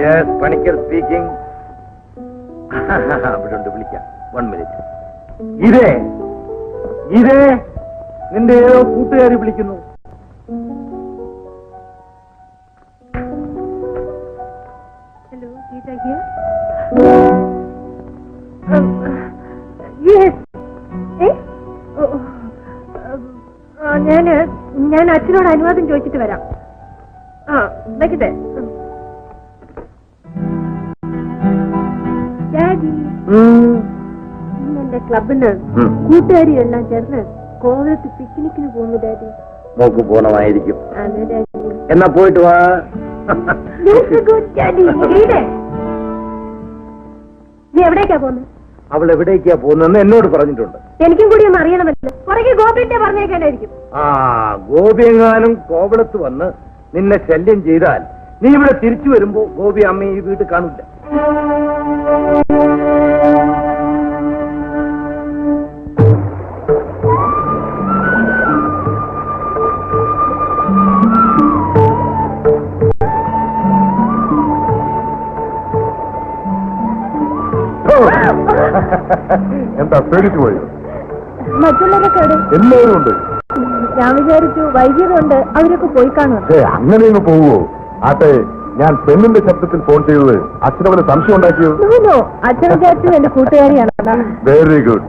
Yes, Panicker speaking. അവിടെ ഉണ്ട്, വിളിക്കാം. 1 മിനിറ്റ്. ഇതേ നിന്റെ ഏതോ കൂട്ടുകാരി വിളിക്കുന്നു. Hello, Geetha here. യെസ്. ഞാൻ അച്ഛനോട് അനുവാദം ചോദിച്ചിട്ട് വരാം. വെക്കട്ടെ. ഡാഡി, എന്റെ ക്ലബിന് കൂട്ടുകാരി എല്ലാം ചേർന്ന് കോവളത്ത് പിക്നിക്കിന് പോകുന്നു ഡാഡി. നോക്ക് പോണമായിരിക്കും. അതെ ഡാഡി. എന്നാ പോയിട്ട് വാ. നീ എവിടേക്കാ പോകുന്നത്? അവൾ എവിടേക്കാ പോകുന്നതെന്ന് എന്നോട് പറഞ്ഞിട്ടുണ്ട്. എനിക്കും കൂടി ഒന്ന് അറിയണമല്ലോ. പുറകെ ഗോപിന്റെ പറഞ്ഞേക്കാനായിരിക്കും. ഗോപിയെങ്ങാനും കോവളത്ത് വന്ന് നിന്നെ ശല്യം ചെയ്താൽ നീ ഇവിടെ തിരിച്ചു വരുമ്പോ ഗോപി അമ്മ ഈ വീട്ടിൽ കാണില്ല. എന്താ പേടിച്ചു പോയി? മറ്റുള്ളവരൊക്കെ എവിടെ? എല്ലാവരും ഉണ്ട്. ഞാൻ വിചാരിച്ചു വൈകിയതുകൊണ്ട് അവരൊക്കെ പോയി കാണും. അങ്ങനെയൊന്ന് പോവോ? ആട്ടെ, ഞാൻ പെണ്ണിന്റെ ശബ്ദത്തിൽ ഫോൺ ചെയ്തത് അച്ഛനവന് സംശയം ഉണ്ടാക്കിയോ? അച്ഛൻ വിചാരിച്ചു എന്റെ കൂട്ടുകാരിയാണ്. Very good.